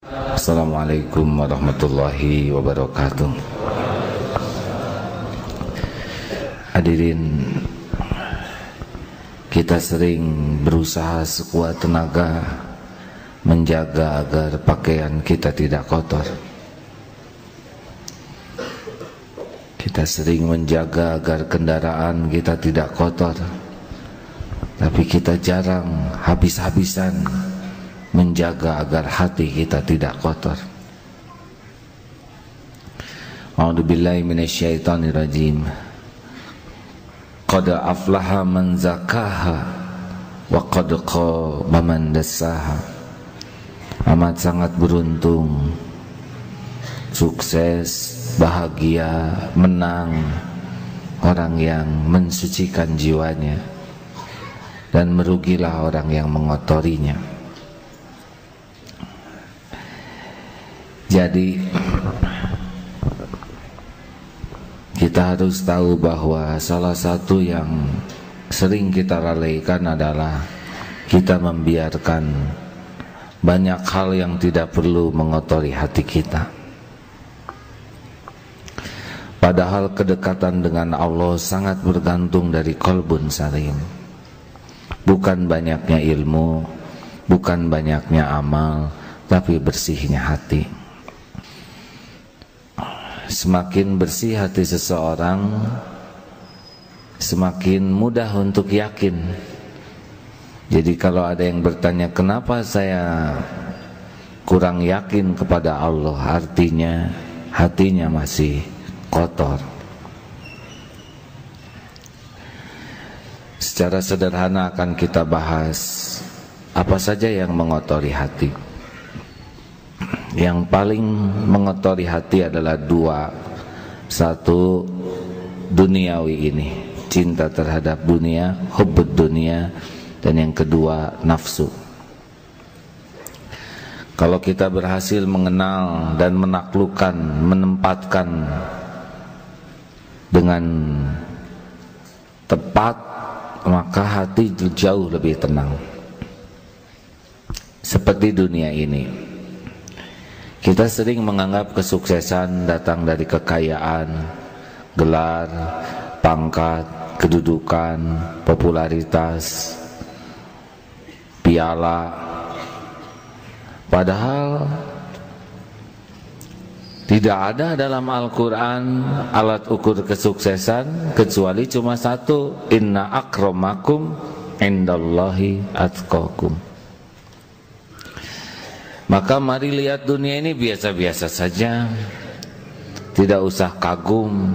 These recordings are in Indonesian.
Assalamualaikum warahmatullahi wabarakatuh. Hadirin, kita sering berusaha sekuat tenaga menjaga agar pakaian kita tidak kotor. Kita sering menjaga agar kendaraan kita tidak kotor, tapi kita jarang habis-habisan menjaga agar hati kita tidak kotor. A'udzubillahi minasyaitonirrajim. Qad aflaha man zakaha wa qad khaba man dassaha. Amat sangat beruntung, sukses, bahagia, menang orang yang mensucikan jiwanya, dan merugilah orang yang mengotorinya. Jadi kita harus tahu bahwa salah satu yang sering kita lalaikan adalah kita membiarkan banyak hal yang tidak perlu mengotori hati kita. Padahal kedekatan dengan Allah sangat bergantung dari qalbun salim. Bukan banyaknya ilmu, bukan banyaknya amal, tapi bersihnya hati. Semakin bersih hati seseorang, semakin mudah untuk yakin. Jadi kalau ada yang bertanya, kenapa saya kurang yakin kepada Allah, artinya hatinya masih kotor. Secara sederhana akan kita bahas apa saja yang mengotori hati. Yang paling mengotori hati adalah dua. Satu, duniawi ini, cinta terhadap dunia, hubbud dunia. Dan yang kedua, nafsu. Kalau kita berhasil mengenal dan menaklukkan, menempatkan dengan tepat, maka hati jauh lebih tenang. Seperti dunia ini, kita sering menganggap kesuksesan datang dari kekayaan, gelar, pangkat, kedudukan, popularitas, piala. Padahal tidak ada dalam Al-Quran alat ukur kesuksesan kecuali cuma satu, inna akramakum indallahi atqakum. Maka mari lihat dunia ini biasa-biasa saja, tidak usah kagum.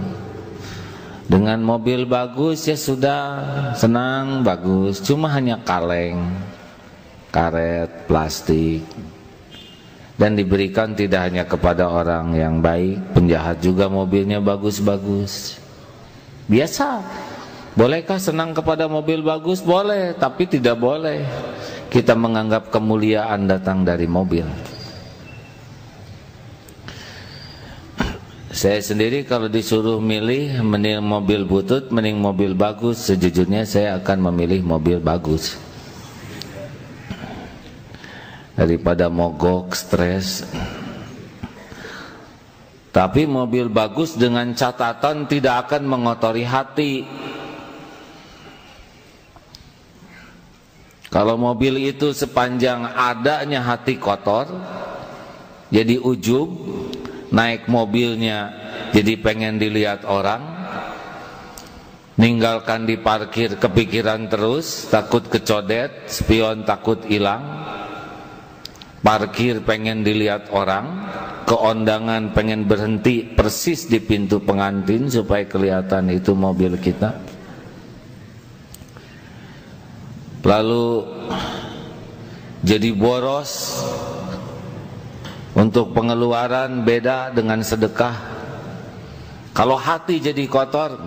Dengan mobil bagus ya sudah, senang, bagus, cuma hanya kaleng, karet, plastik. Dan diberikan tidak hanya kepada orang yang baik, penjahat juga mobilnya bagus-bagus. Biasa. Bolehkah senang kepada mobil bagus? Boleh, tapi tidak boleh kita menganggap kemuliaan datang dari mobil. Saya sendiri kalau disuruh milih mending mobil butut, mending mobil bagus, sejujurnya saya akan memilih mobil bagus daripada mogok, stres. Tapi mobil bagus dengan catatan tidak akan mengotori hati. Kalau mobil itu sepanjang adanya hati kotor, jadi ujub, naik mobilnya jadi pengen dilihat orang, ninggalkan di parkir kepikiran terus, takut kecodet, spion takut hilang, parkir pengen dilihat orang, keondangan pengen berhenti persis di pintu pengantin supaya kelihatan itu mobil kita. Lalu jadi boros untuk pengeluaran, beda dengan sedekah. Kalau hati jadi kotor,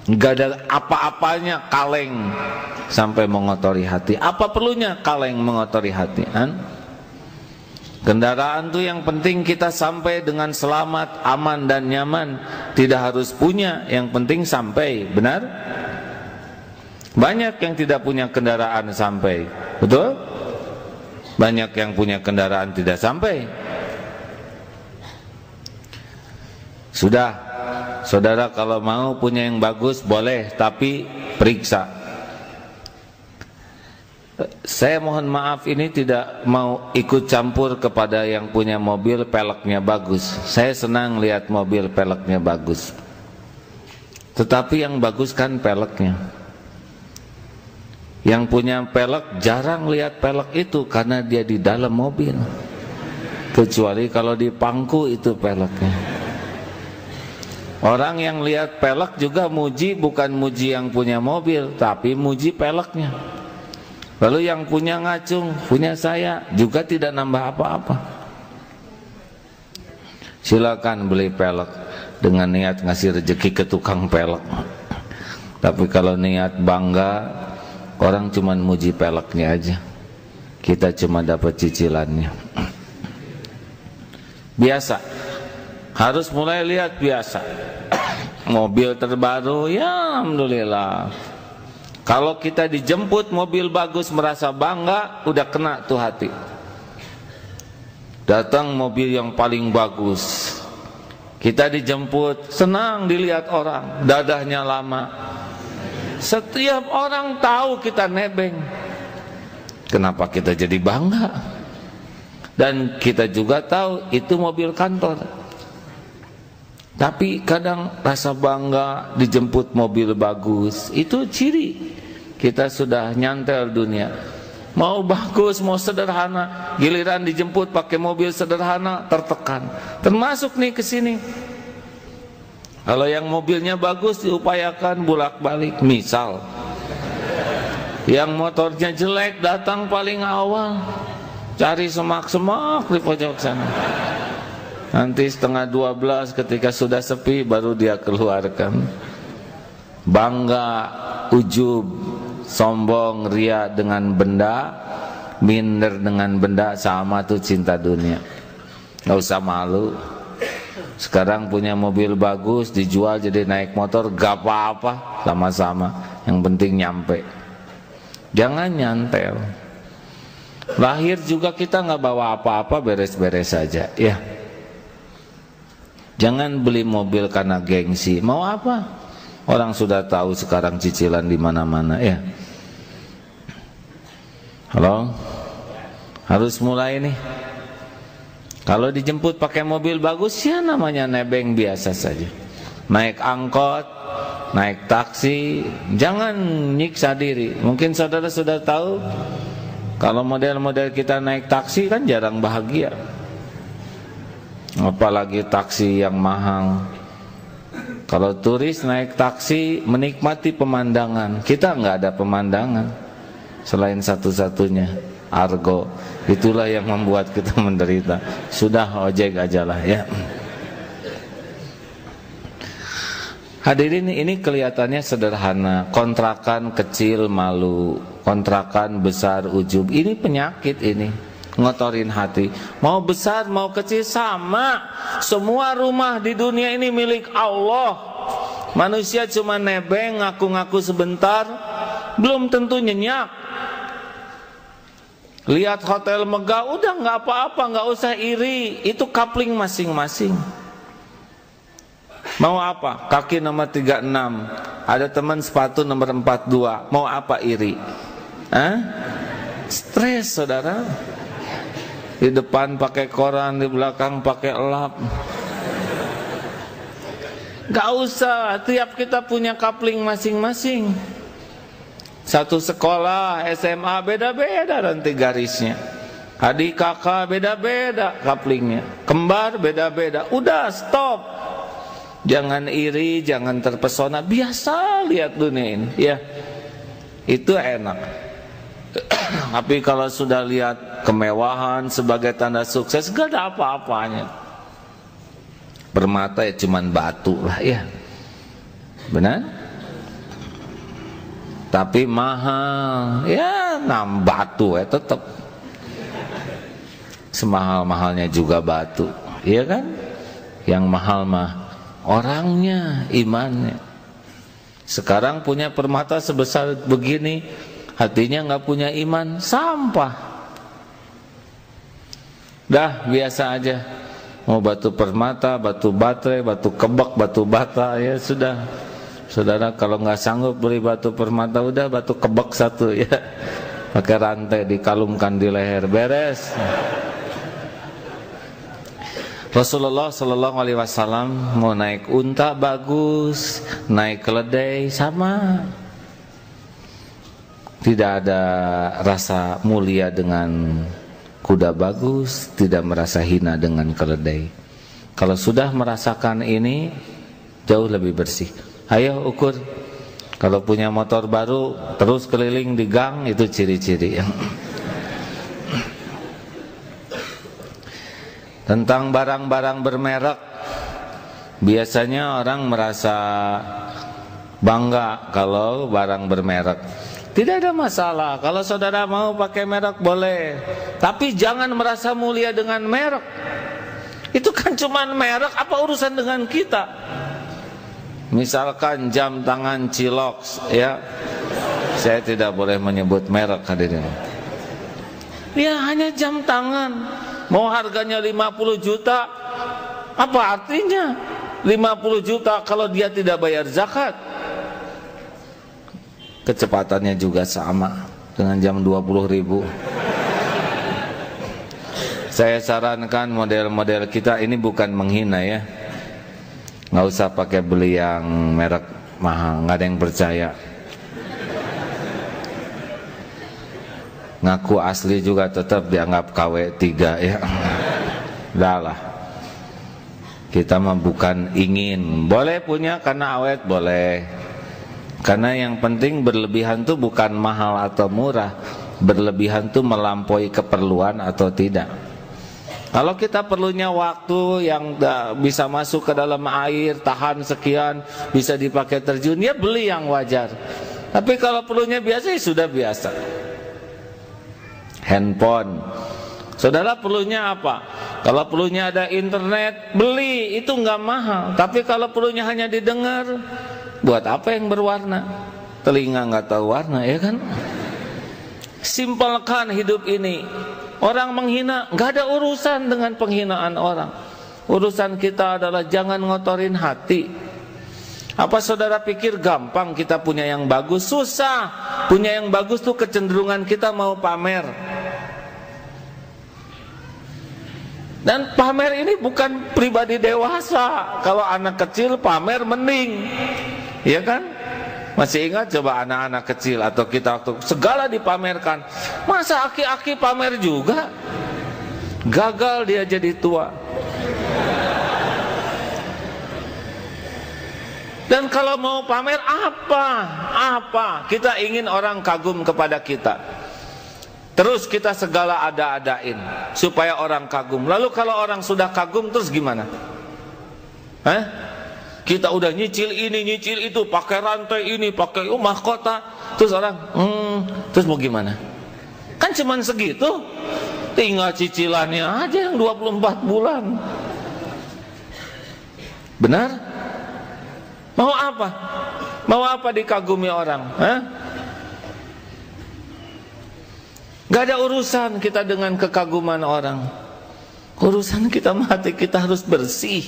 enggak ada apa-apanya kaleng sampai mengotori hati. Apa perlunya kaleng mengotori hati? Kendaraan tuh yang penting kita sampai dengan selamat, aman dan nyaman. Tidak harus punya, yang penting sampai. Benar? Banyak yang tidak punya kendaraan sampai, betul? Banyak yang punya kendaraan tidak sampai. Sudah, saudara kalau mau punya yang bagus boleh, tapi periksa. Saya mohon maaf ini tidak mau ikut campur kepada yang punya mobil peleknya bagus. Saya senang lihat mobil peleknya bagus. Tetapi yang bagus kan peleknya. Yang punya pelek jarang lihat pelek itu karena dia di dalam mobil. Kecuali kalau di pangku itu peleknya. Orang yang lihat pelek juga muji, bukan muji yang punya mobil, tapi muji peleknya. Lalu yang punya ngacung, punya saya, juga tidak nambah apa-apa. Silakan beli pelek dengan niat ngasih rezeki ke tukang pelek. Tapi kalau niat bangga, orang cuma muji peleknya aja. Kita cuma dapat cicilannya. Biasa. Harus mulai lihat biasa. Mobil terbaru, ya alhamdulillah. Kalau kita dijemput mobil bagus merasa bangga, udah kena tuh hati. Datang mobil yang paling bagus, kita dijemput, senang dilihat orang, dadahnya lama. Setiap orang tahu kita nebeng. Kenapa kita jadi bangga? Dan kita juga tahu itu mobil kantor. Tapi kadang rasa bangga dijemput mobil bagus, itu ciri kita sudah nyantel dunia. Mau bagus, mau sederhana, giliran dijemput pakai mobil sederhana tertekan. Termasuk nih ke sini. Kalau yang mobilnya bagus diupayakan bolak-balik. Misal yang motornya jelek datang paling awal, cari semak-semak di pojok sana. Nanti setengah 12 ketika sudah sepi baru dia keluarkan. Bangga, ujub, sombong, ria dengan benda, minder dengan benda, sama tuh cinta dunia. Gak usah malu. Sekarang punya mobil bagus dijual jadi naik motor, gak apa-apa, sama-sama. Yang penting nyampe. Jangan nyantel. Lahir juga kita gak bawa apa-apa, beres-beres saja, ya. Jangan beli mobil karena gengsi. Mau apa? Orang sudah tahu sekarang cicilan di mana-mana, ya. Halo? Harus mulai nih. Kalau dijemput pakai mobil bagus, ya namanya nebeng biasa saja. Naik angkot, naik taksi, jangan nyiksa diri. Mungkin saudara sudah tahu, kalau model-model kita naik taksi kan jarang bahagia. Apalagi taksi yang mahal. Kalau turis naik taksi menikmati pemandangan, kita nggak ada pemandangan selain satu-satunya argo. Itulah yang membuat kita menderita. Sudah ojek aja lah, ya. Hadirin, ini kelihatannya sederhana. Kontrakan kecil malu, kontrakan besar ujub. Ini penyakit ini. Ngotorin hati. Mau besar mau kecil sama. Semua rumah di dunia ini milik Allah. Manusia cuma nebeng, ngaku-ngaku sebentar, belum tentu nyenyak. Lihat hotel megah, udah nggak apa-apa, nggak usah iri. Itu kapling masing-masing. Mau apa? Kaki nomor 36. Ada teman sepatu nomor 42. Mau apa iri? Stres, saudara. Di depan pakai koran, di belakang pakai lap. Gak usah, tiap kita punya kapling masing-masing. Satu sekolah SMA beda-beda nanti garisnya. Adik kakak beda-beda kaplingnya. Kembar beda-beda. Udah stop. Jangan iri, jangan terpesona. Biasa lihat dunia ini, ya. Itu enak. Tapi kalau sudah lihat kemewahan sebagai tanda sukses, gak ada apa-apanya. Permata ya cuman batu lah, ya. Benar? Tapi mahal, ya batu ya tetap. Semahal-mahalnya juga batu, iya kan? Yang mahal mah orangnya, imannya. Sekarang punya permata sebesar begini, hatinya nggak punya iman, sampah. Dah biasa aja. Mau batu permata, batu baterai, batu kebak, batu bata, ya sudah. Saudara kalau nggak sanggup beli batu permata, udah batu kebak satu ya. Pakai rantai dikalungkan di leher, beres. Rasulullah Shallallahu Alaihi Wasallam mau naik unta bagus, naik keledai sama. Tidak ada rasa mulia dengan kuda bagus, tidak merasa hina dengan keledai. Kalau sudah merasakan ini, jauh lebih bersih. Ayo ukur. Kalau punya motor baru, terus keliling di gang, itu ciri-ciri. Tentang barang-barang bermerek, biasanya orang merasa bangga kalau barang bermerek. Tidak ada masalah, kalau saudara mau pakai merek boleh, tapi jangan merasa mulia dengan merek. Itu kan cuman merek, apa urusan dengan kita? Misalkan jam tangan Cilox, ya, saya tidak boleh menyebut merek hadirin. Ya hanya jam tangan, mau harganya 50 juta, apa artinya 50 juta kalau dia tidak bayar zakat? Kecepatannya juga sama dengan jam 20.000. Saya sarankan model-model kita ini bukan menghina ya, nggak usah pakai beli yang merek mahal, nggak ada yang percaya. Ngaku asli juga tetap dianggap KW3 ya. Dah lah, kita mah bukan ingin, boleh punya karena awet boleh. Karena yang penting berlebihan itu bukan mahal atau murah, berlebihan itu melampaui keperluan atau tidak. Kalau kita perlunya waktu yang bisa masuk ke dalam air, tahan sekian, bisa dipakai terjun, ya beli yang wajar. Tapi kalau perlunya biasa, ya sudah biasa. Handphone, saudara perlunya apa? Kalau perlunya ada internet, beli, itu nggak mahal. Tapi kalau perlunya hanya didengar, buat apa yang berwarna? Telinga nggak tahu warna, ya kan? Simpelkan hidup ini. Orang menghina, nggak ada urusan dengan penghinaan orang. Urusan kita adalah jangan ngotorin hati. Apa saudara pikir gampang kita punya yang bagus? Susah. Punya yang bagus tuh kecenderungan kita mau pamer. Dan pamer ini bukan pribadi dewasa. Kalau anak kecil pamer mending, iya kan? Masih ingat coba anak-anak kecil atau kita waktu segala dipamerkan. Masa aki-aki pamer juga? Gagal dia jadi tua. Dan kalau mau pamer apa? Kita ingin orang kagum kepada kita. Terus kita segala ada-adain supaya orang kagum. Lalu kalau orang sudah kagum terus gimana? Kita udah nyicil ini, nyicil itu, pakai rantai ini, pakai mahkota. Terus orang, terus mau gimana? Kan cuman segitu. Tinggal cicilannya aja yang 24 bulan. Benar? Mau apa? Mau apa dikagumi orang? Gak ada urusan kita dengan kekaguman orang. Urusan kita mati, kita harus bersih.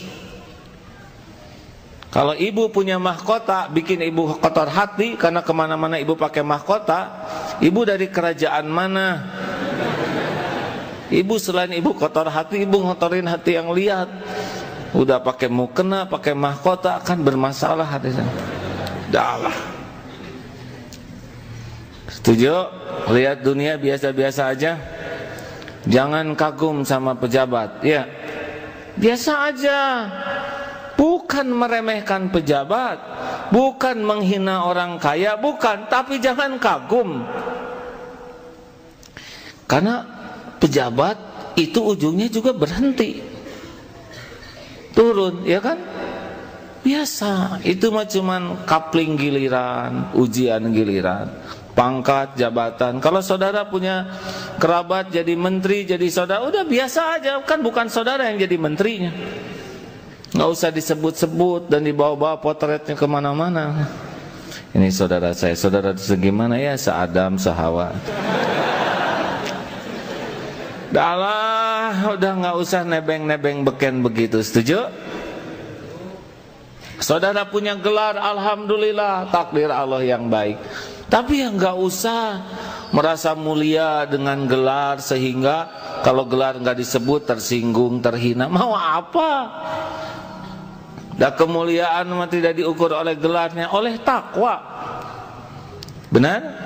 Kalau ibu punya mahkota, bikin ibu kotor hati karena kemana-mana ibu pakai mahkota. Ibu dari kerajaan mana? Ibu selain ibu kotor hati, ibu ngotorin hati yang lihat. Udah pakai mukena, pakai mahkota akan bermasalah hatinya. Dah lah. Setuju? Lihat dunia biasa-biasa aja. Jangan kagum sama pejabat. Ya, biasa aja. Bukan meremehkan pejabat, bukan menghina orang kaya, bukan, tapi jangan kagum. Karena pejabat itu ujungnya juga berhenti, turun, ya kan? Biasa, itu mah cuman kapling giliran, ujian giliran, pangkat, jabatan. Kalau saudara punya kerabat jadi menteri, jadi saudara, udah biasa aja, kan bukan saudara yang jadi menterinya. Nggak usah disebut-sebut dan dibawa-bawa potretnya kemana-mana. Ini saudara saya, saudara segimana ya, se-Adam, se-Hawa. Dalah udah nggak usah nebeng-nebeng beken begitu, setuju? Saudara punya gelar, alhamdulillah, takdir Allah yang baik. Tapi ya nggak usah merasa mulia dengan gelar sehingga kalau gelar nggak disebut tersinggung, terhina. Mau apa? Dan kemuliaan tidak diukur oleh gelarnya, oleh takwa. Benar?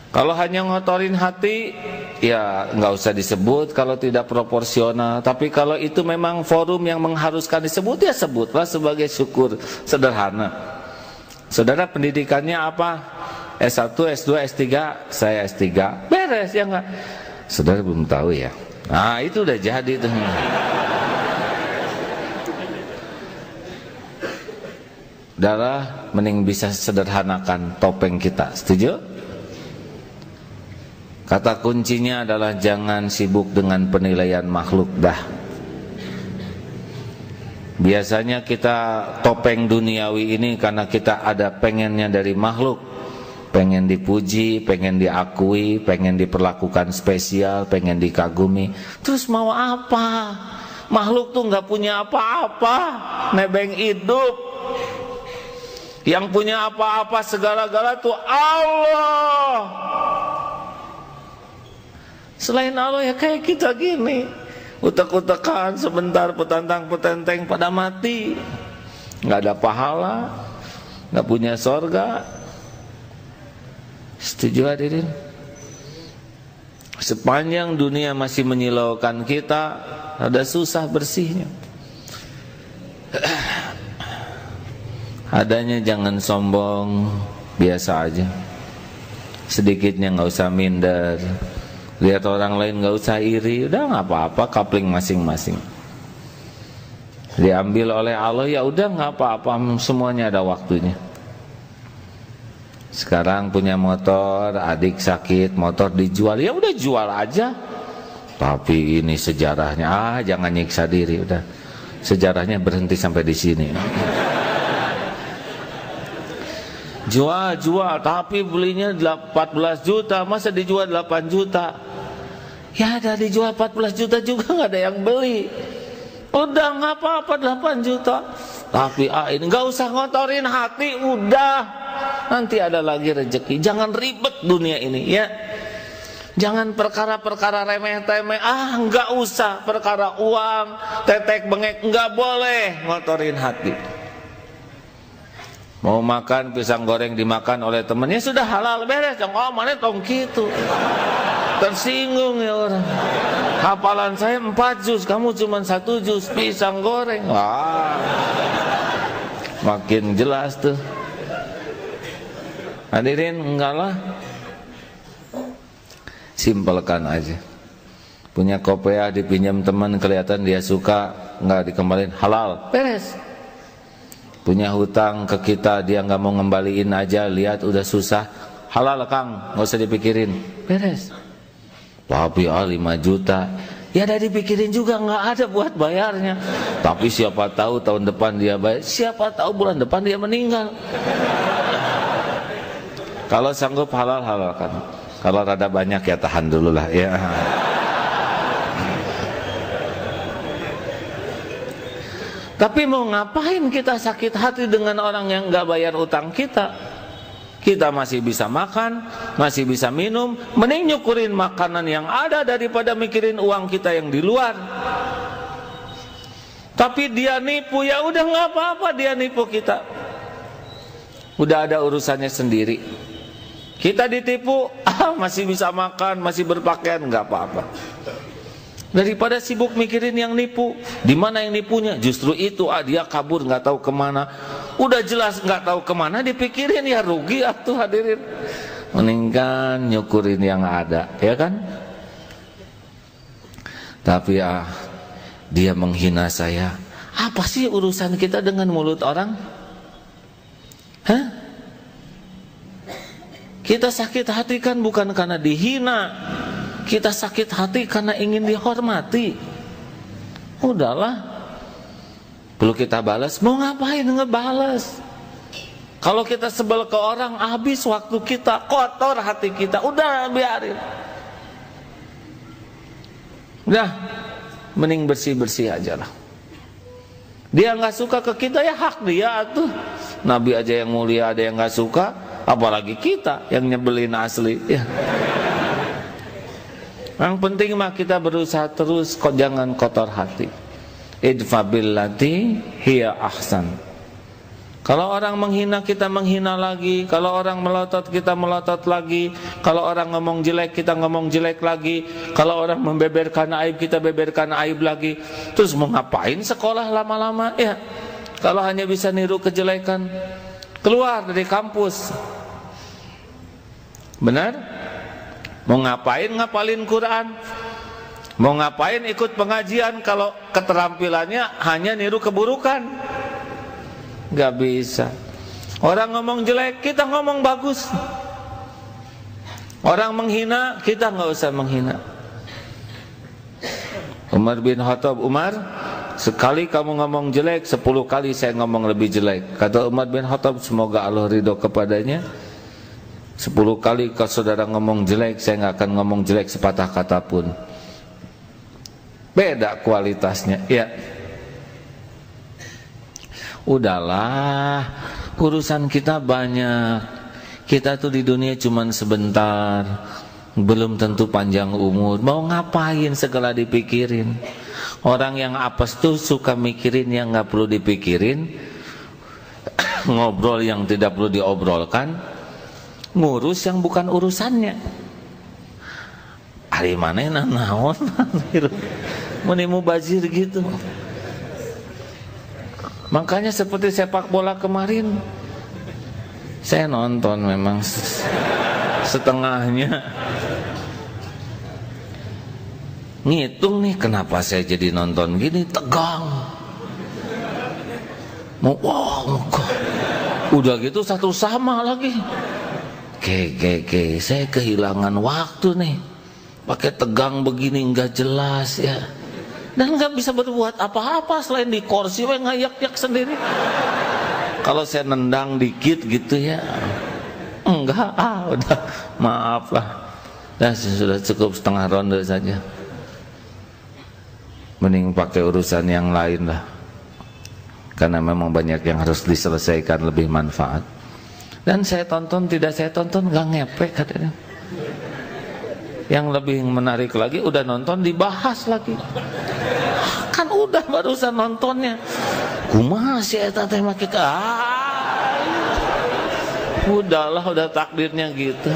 Kalau hanya ngotorin hati, ya nggak usah disebut kalau tidak proporsional. Tapi kalau itu memang forum yang mengharuskan disebut, ya sebutlah sebagai syukur sederhana. Saudara pendidikannya apa? S1, S2, S3, saya S3. Beres ya nggak? Saudara belum tahu ya? Nah itu udah jadi tuh. Saudara mending bisa sederhanakan topeng kita, setuju? Kata kuncinya adalah jangan sibuk dengan penilaian makhluk dah. Biasanya kita topeng duniawi ini karena kita ada pengennya dari makhluk. Pengen dipuji, pengen diakui, pengen diperlakukan spesial, pengen dikagumi. Terus mau apa? Makhluk tuh nggak punya apa-apa, nebeng hidup. Yang punya apa-apa segala-gala tuh Allah. Selain Allah ya kayak kita gini, utek-utekan sebentar, petantang-petenteng pada mati, nggak ada pahala, nggak punya sorga. Setuju hadirin? Sepanjang dunia masih menyilaukan kita, ada susah bersihnya. Adanya jangan sombong, biasa aja. Sedikitnya nggak usah minder. Lihat orang lain nggak usah iri, udah nggak apa-apa, kapling masing-masing. Diambil oleh Allah ya udah nggak apa-apa, semuanya ada waktunya. Sekarang punya motor, adik sakit, motor dijual, ya udah jual aja. Tapi ini sejarahnya, jangan nyiksa diri, udah. Sejarahnya berhenti sampai di sini. Jual, tapi belinya 14 juta, masa dijual 8 juta? Ya ada dijual 14 juta juga nggak ada yang beli. Udah nggak apa-apa 8 juta. Tapi ini nggak usah ngotorin hati, udah. Nanti ada lagi rezeki. Jangan ribet dunia ini ya. Jangan perkara-perkara remeh-temeh. Nggak usah perkara uang, tetek bengek, nggak boleh ngotorin hati. Mau makan pisang goreng dimakan oleh temennya sudah halal, beres. Jangan mana tong gitu. Tersinggung ya orang. Hafalan saya 4 juz, kamu cuma 1 juz pisang goreng. Wah, makin jelas tuh. Hadirin, enggak lah. Simpelkan aja. Punya kopiah dipinjam teman, kelihatan dia suka, enggak dikembaliin, halal, beres. Punya hutang ke kita, dia enggak mau ngembaliin aja, lihat udah susah, halal Kang, enggak usah dipikirin, beres. Tapi 5 juta, ya ada dipikirin juga, nggak ada buat bayarnya. Tapi siapa tahu tahun depan dia bayar, siapa tahu bulan depan dia meninggal. Kalau sanggup halalkan. Kalau rada banyak ya tahan dulu lah ya. Tapi mau ngapain kita sakit hati dengan orang yang nggak bayar utang kita? Kita masih bisa makan, masih bisa minum, mending nyukurin makanan yang ada daripada mikirin uang kita yang di luar. Tapi dia nipu, ya udah nggak apa-apa dia nipu kita. Udah ada urusannya sendiri. Kita ditipu, masih bisa makan, masih berpakaian, nggak apa-apa. Daripada sibuk mikirin yang nipu, di mana yang nipunya? Justru itu, dia kabur nggak tahu kemana. Udah jelas nggak tahu kemana, dipikirin ya rugi atuh hadirin. Mendingan nyukurin yang ada, ya kan? Tapi dia menghina saya. Apa sih urusan kita dengan mulut orang? Hah? Kita sakit hati kan bukan karena dihina. Kita sakit hati karena ingin dihormati. Udahlah, perlu kita balas, mau ngapain ngebalas? Kalau kita sebel ke orang, habis waktu kita, kotor hati kita, udah biarin. Udah, mending bersih-bersih aja lah. Dia nggak suka ke kita, ya hak dia tuh. Nabi aja yang mulia ada yang nggak suka, apalagi kita yang nyebelin asli. Ya. Yang penting mah kita berusaha terus, kok jangan kotor hati. Idfa billati hiya ahsan. Kalau orang menghina kita menghina lagi, kalau orang melotot kita melotot lagi, kalau orang ngomong jelek kita ngomong jelek lagi, kalau orang membeberkan aib kita beberkan aib lagi. Terus mau ngapain sekolah lama-lama? Ya, kalau hanya bisa niru kejelekan, keluar dari kampus. Benar? Mau ngapain ngapalin Quran? Mau ngapain ikut pengajian kalau keterampilannya hanya niru keburukan? Gak bisa. Orang ngomong jelek, kita ngomong bagus. Orang menghina, kita gak usah menghina. Umar bin Khattab, Umar, sekali kamu ngomong jelek, 10 kali saya ngomong lebih jelek. Kata Umar bin Khattab, semoga Allah ridho kepadanya, 10 kali kalau saudara ngomong jelek, saya gak akan ngomong jelek sepatah kata pun. Beda kualitasnya. Ya, udahlah, urusan kita banyak. Kita tuh di dunia cuman sebentar, belum tentu panjang umur. Mau ngapain segala dipikirin? Orang yang apes tuh suka mikirin yang gak perlu dipikirin, ngobrol yang tidak perlu diobrolkan, ngurus yang bukan urusannya. Ari manehna naon? Muni mubazir gitu. Makanya seperti sepak bola kemarin, saya nonton memang setengahnya. Ngitung nih kenapa saya jadi nonton gini, tegang. Wow, udah gitu satu sama lagi. Saya kehilangan waktu nih. Pakai tegang begini nggak jelas ya. Dan nggak bisa berbuat apa-apa selain di kursi ngayak-yak sendiri. Kalau saya nendang dikit gitu ya, enggak, udah maaf lah, dah sudah cukup setengah ronde saja. Mending pakai urusan yang lain lah, karena memang banyak yang harus diselesaikan, lebih manfaat. Dan saya tonton tidak saya tonton nggak ngepek katanya. Yang lebih menarik lagi udah nonton dibahas lagi. Kan udah barusan nontonnya. Kumaha sih eta teh make udahlah, udah takdirnya gitu.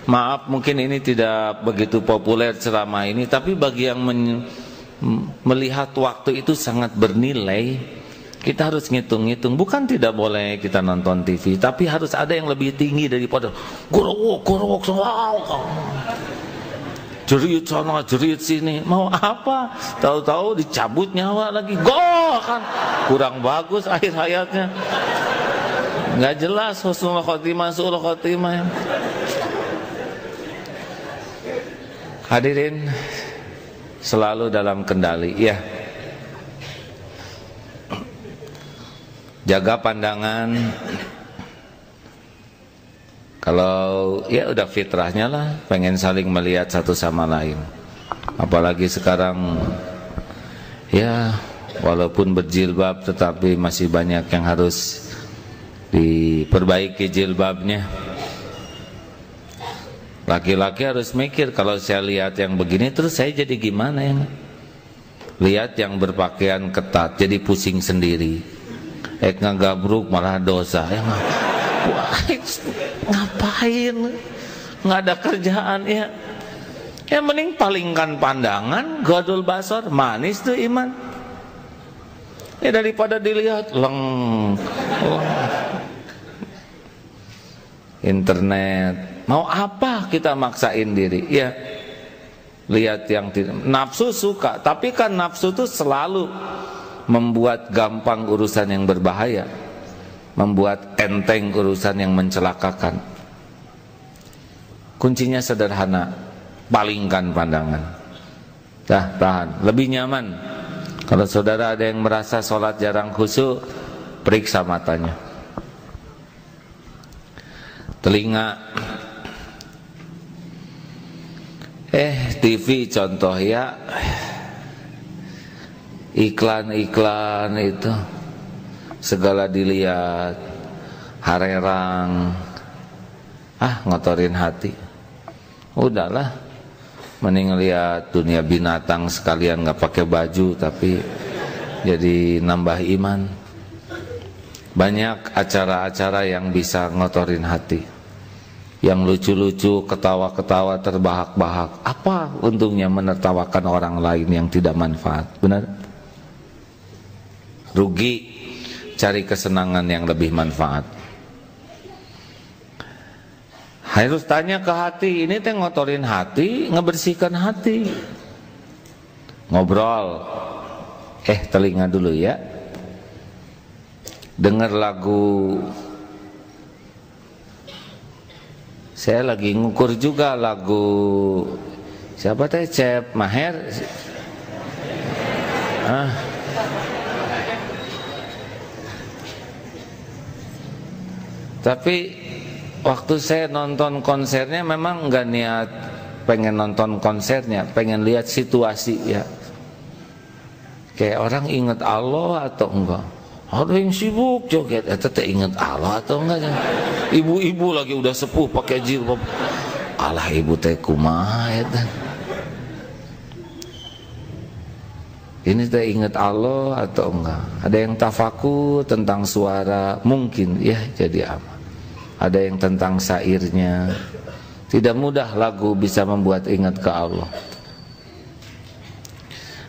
Maaf mungkin ini tidak begitu populer ceramah ini, tapi bagi yang melihat waktu itu sangat bernilai. Kita harus ngitung-ngitung. Bukan tidak boleh kita nonton TV, tapi harus ada yang lebih tinggi daripada gorok jerit sana jerit sini. Mau apa? Tahu-tahu dicabut nyawa lagi. Kan kurang bagus akhir hayatnya, nggak jelas. Husnul khotimah, su'ul khotimah. Hadirin selalu dalam kendali ya. Jaga pandangan. Kalau ya udah fitrahnya lah, pengen saling melihat satu sama lain. Apalagi sekarang ya, walaupun berjilbab tetapi masih banyak yang harus diperbaiki jilbabnya. Laki-laki harus mikir, kalau saya lihat yang begini terus saya jadi gimana ya? Lihat yang berpakaian ketat jadi pusing sendiri. Ngagabruk malah dosa ya. Ngapain? Nggak ada kerjaan ya. Ya mending palingkan pandangan, gadul basar, manis tuh iman. Ya daripada dilihat internet. Mau apa kita maksain diri? Ya lihat yang nafsu suka, tapi kan nafsu tuh selalu membuat gampang urusan yang berbahaya, membuat enteng urusan yang mencelakakan. Kuncinya sederhana, palingkan pandangan. Tahan, lebih nyaman. Kalau saudara ada yang merasa sholat jarang khusyuk, periksa matanya. Telinga, TV contoh ya, iklan-iklan itu segala dilihat, harerang, ngotorin hati. Udahlah, mending lihat dunia binatang sekalian, nggak pakai baju tapi jadi nambah iman. Banyak acara-acara yang bisa ngotorin hati, yang lucu-lucu, ketawa-ketawa, terbahak-bahak. Apa untungnya menertawakan orang lain yang tidak manfaat? Benar? Rugi, cari kesenangan yang lebih manfaat. Harus tanya ke hati, ini teh ngotorin hati, ngebersihkan hati. Ngobrol, telinga dulu ya. Dengar lagu. Saya lagi ngukur juga lagu siapa teh, Cep Maher. Tapi waktu saya nonton konsernya memang nggak niat pengen nonton konsernya, pengen lihat situasi ya. Kayak orang ingat Allah atau enggak? Ada yang sibuk joget, teh ingat Allah atau enggak? Ibu-ibu lagi udah sepuh pakai jilbab. Alah ibu teh kumaha eta. Ini teh ingat Allah atau enggak? Ada yang tafakur tentang suara, mungkin ya jadi aman. Ada yang tentang syairnya. Tidak mudah lagu bisa membuat ingat ke Allah.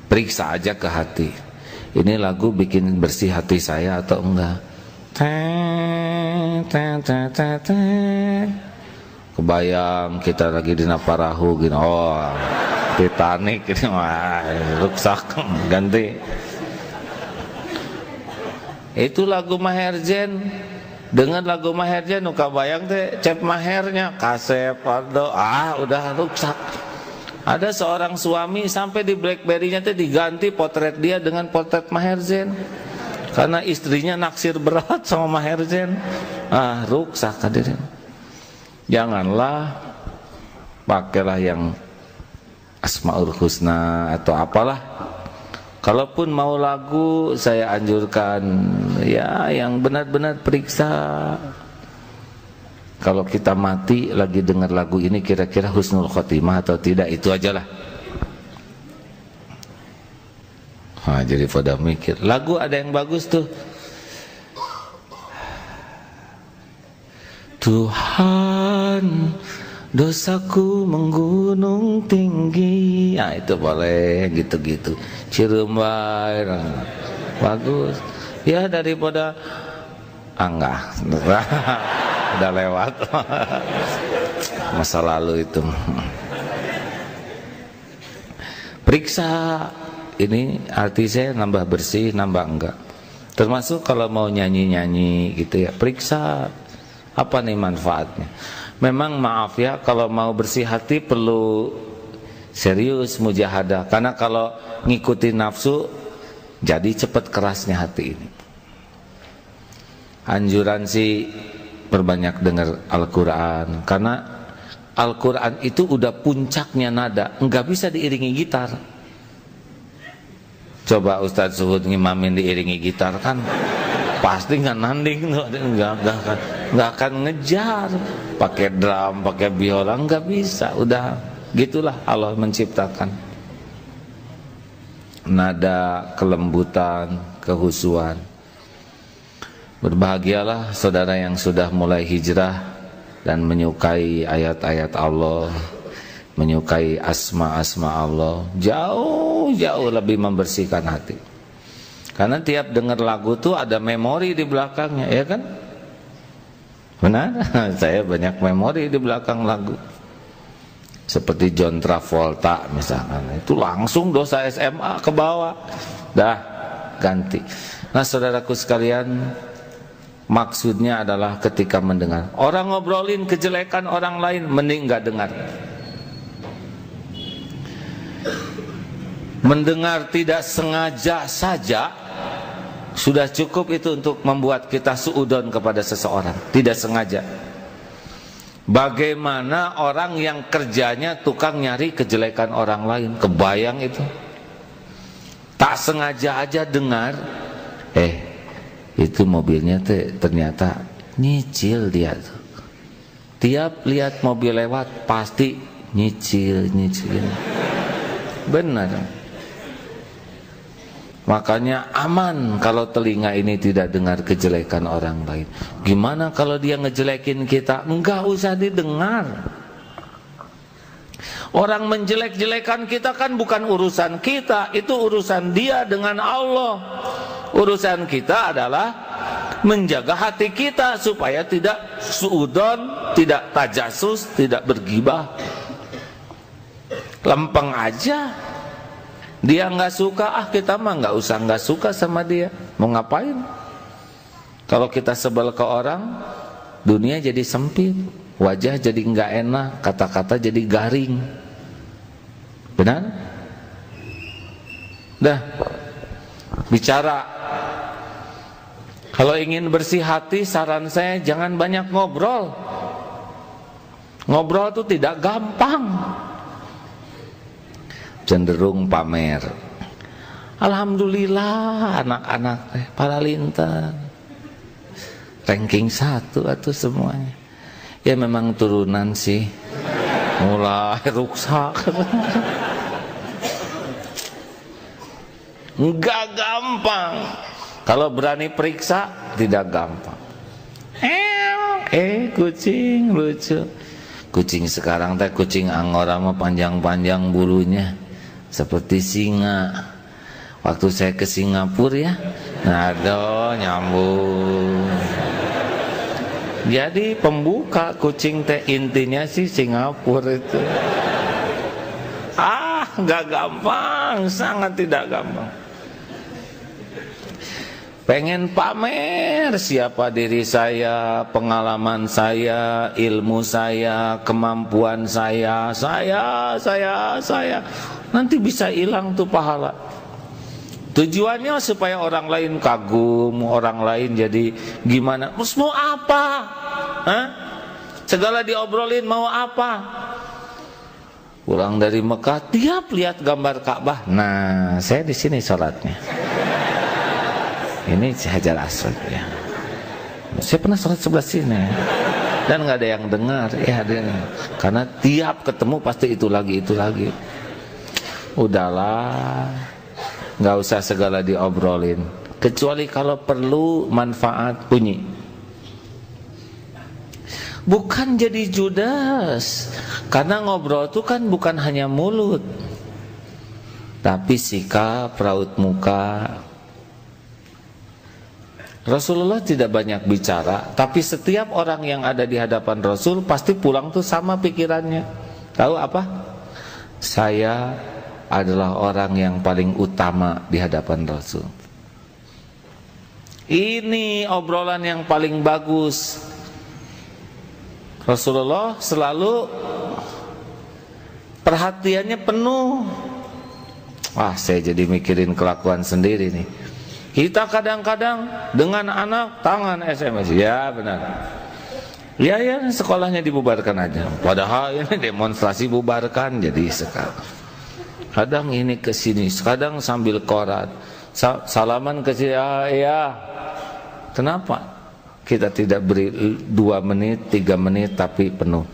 Periksa aja ke hati. Ini lagu bikin bersih hati saya atau enggak? Kebayang kita lagi di Naparahu gini, Titanic ini, rusak, ganti. Itu lagu Maher Zain. Dengan lagu Maher Zain, kabayang teh Cep Mahernya, kasep, udah rusak. Ada seorang suami sampai di BlackBerry-nya teh diganti potret dia dengan potret Maher Zain. Karena istrinya naksir berat sama Maher Zain. Rusak hadirin. Janganlah pakailah yang Asmaul Husna atau apalah. Kalaupun mau lagu, saya anjurkan ya yang benar-benar periksa. Kalau kita mati lagi dengar lagu ini, kira-kira husnul khotimah atau tidak, itu ajalah. Jadi pada mikir, lagu ada yang bagus tuh. Tuhan, dosaku menggunung tinggi. Itu boleh gitu-gitu. Cirembai, bagus. Ya daripada enggak. Udah lewat. Masa lalu itu. Periksa ini arti saya nambah bersih, nambah enggak. Termasuk kalau mau nyanyi-nyanyi gitu ya, periksa apa nih manfaatnya. Memang maaf ya, kalau mau bersih hati perlu serius mujahadah. Karena kalau ngikutin nafsu, jadi cepat kerasnya hati ini. Anjuran sih perbanyak dengar Al-Quran. Karena Al-Quran itu udah puncaknya nada, nggak bisa diiringi gitar. Coba Ustadz Suhud ngimamin diiringi gitar kan pasti nggak nanding, nggak akan ngejar. Pakai drum, pakai biola, nggak bisa. Udah gitulah Allah menciptakan nada, kelembutan, kehusuan. Berbahagialah saudara yang sudah mulai hijrah dan menyukai ayat-ayat Allah, menyukai asma-asma Allah, jauh-jauh lebih membersihkan hati. Karena tiap dengar lagu tuh ada memori di belakangnya, ya kan? Benar? Saya banyak memori di belakang lagu. Seperti John Travolta misalkan, itu langsung dosa SMA ke bawah. Dah, ganti. Nah saudaraku sekalian, maksudnya adalah ketika mendengar orang ngobrolin kejelekan orang lain, mending gak dengar. Mendengar tidak sengaja saja sudah cukup itu untuk membuat kita suudon kepada seseorang, tidak sengaja. Bagaimana orang yang kerjanya tukang nyari kejelekan orang lain? Kebayang itu? Tak sengaja aja dengar, itu mobilnya ternyata nyicil dia tuh. Tiap lihat mobil lewat pasti nyicilin. Benar. Makanya aman kalau telinga ini tidak dengar kejelekan orang lain. Gimana kalau dia ngejelekin kita? Enggak usah didengar. Orang menjelek-jelekan kita kan bukan urusan kita, itu urusan dia dengan Allah. Urusan kita adalah menjaga hati kita supaya tidak suudon, tidak tajasus, tidak bergibah. Lempeng aja. Dia nggak suka, kita mah nggak usah nggak suka sama dia. Mau ngapain? Kalau kita sebel ke orang, dunia jadi sempit, wajah jadi nggak enak, kata-kata jadi garing. Benar? Dah, bicara. Kalau ingin bersih hati, saran saya jangan banyak ngobrol. Ngobrol itu tidak gampang. Cenderung pamer. Alhamdulillah anak-anak para lintan ranking 1 atau semuanya. Ya memang turunan sih. Mulai rusak. Enggak gampang. Kalau berani periksa tidak gampang. Kucing lucu. Kucing sekarang teh kucing Angora mah panjang-panjang bulunya. Seperti singa. Waktu saya ke Singapura ya, aduh nyambung. Jadi pembuka kucing teh intinya sih Singapura itu. Nggak gampang, sangat tidak gampang. Pengen pamer siapa diri saya, pengalaman saya, ilmu saya, kemampuan saya. Nanti bisa hilang tuh pahala. Tujuannya supaya orang lain kagum, orang lain jadi gimana? Mau apa? Segala diobrolin mau apa? Pulang dari Mekah, tiap lihat gambar Ka'bah. Nah, saya di sini sholatnya. Ini Hajar Aswad ya. Saya pernah sholat sebelah sini. Dan nggak ada yang dengar ya, karena tiap ketemu pasti itu lagi. Udahlah, nggak usah segala diobrolin, kecuali kalau perlu manfaat bunyi. Bukan jadi judes, karena ngobrol itu kan bukan hanya mulut, tapi sikap, raut muka. Rasulullah tidak banyak bicara, tapi setiap orang yang ada di hadapan Rasul pasti pulang tuh sama pikirannya. Tahu apa? Saya adalah orang yang paling utama di hadapan Rasul. Ini obrolan yang paling bagus. Rasulullah selalu perhatiannya penuh. Saya jadi mikirin kelakuan sendiri nih. Kita kadang-kadang dengan anak tangan SMS. Ya benar. Ya sekolahnya dibubarkan aja. Padahal ini demonstrasi bubarkan jadi sekarang. Kadang ini ke sini, kadang sambil korat, salaman ke sini, ya. Kenapa kita tidak beri 2 menit, 3 menit tapi penuh?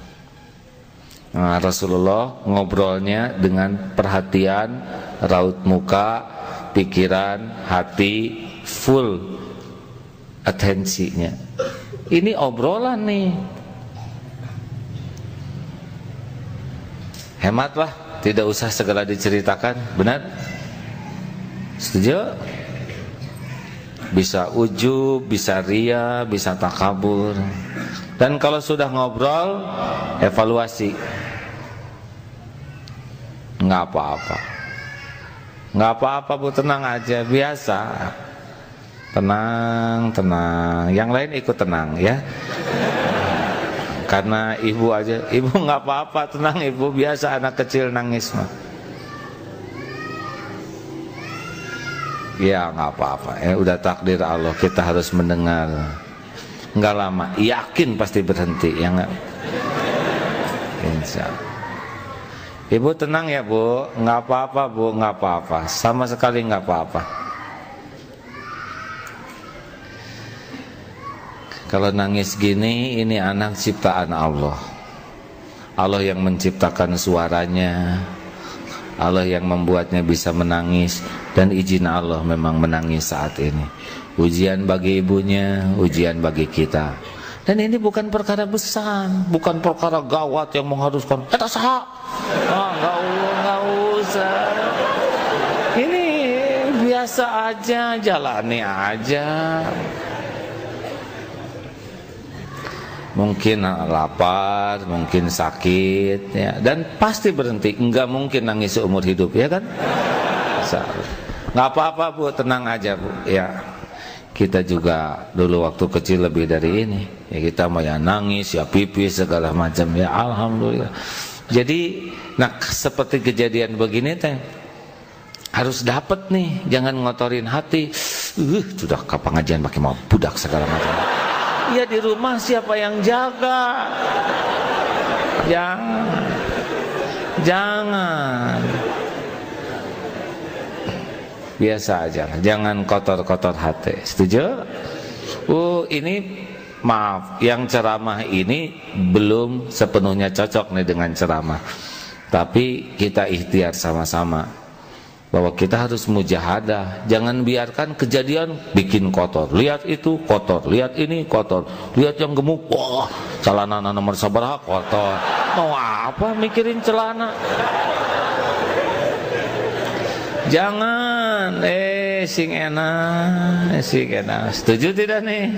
Nah, Rasulullah ngobrolnya dengan perhatian, raut muka, pikiran, hati, full atensinya. Ini obrolan nih. Hematlah. Tidak usah segala diceritakan, benar? Setuju? Bisa ujub, bisa ria, bisa takabur. Dan kalau sudah ngobrol, evaluasi. Nggak apa-apa. Nggak apa-apa Bu, tenang aja, biasa. Tenang. Yang lain ikut tenang ya. Karena ibu aja, ibu nggak apa-apa, tenang ibu, biasa anak kecil nangis mah. Ya nggak apa-apa, udah takdir Allah, kita harus mendengar. Nggak lama, yakin pasti berhenti, ya nggak? Insya Allah. Ibu tenang ya Bu, nggak apa-apa Bu, nggak apa-apa, sama sekali nggak apa-apa. Kalau nangis gini, ini anak ciptaan Allah. Allah yang menciptakan suaranya, Allah yang membuatnya bisa menangis, dan izin Allah memang menangis saat ini. Ujian bagi ibunya, ujian bagi kita. Dan ini bukan perkara besar, bukan perkara gawat yang mengharuskan eta saha. Enggak usah. Ini biasa aja, jalani aja. Mungkin lapar, mungkin sakit, ya, dan pasti berhenti. Enggak mungkin nangis seumur hidup, ya kan? Enggak apa-apa Bu, tenang aja Bu, ya. Kita juga dulu waktu kecil lebih dari ini, ya kita mau ya nangis, ya pipis segala macam, ya alhamdulillah. Jadi, nah seperti kejadian begini teh harus dapat nih, jangan ngotorin hati. Sudah ke pengajian pakai mau budak segala macam. Ya di rumah siapa yang jaga? Jangan. Biasa aja, jangan kotor-kotor hati. Setuju? Ini maaf, yang ceramah ini belum sepenuhnya cocok nih dengan ceramah. Tapi kita ikhtiar sama-sama bahwa kita harus mujahadah. Jangan biarkan kejadian bikin kotor. Lihat itu kotor, lihat ini kotor, lihat yang gemuk, wah celana nomor sabaraha kotor. Mau apa mikirin celana? Jangan, sing enak. Setuju tidak nih?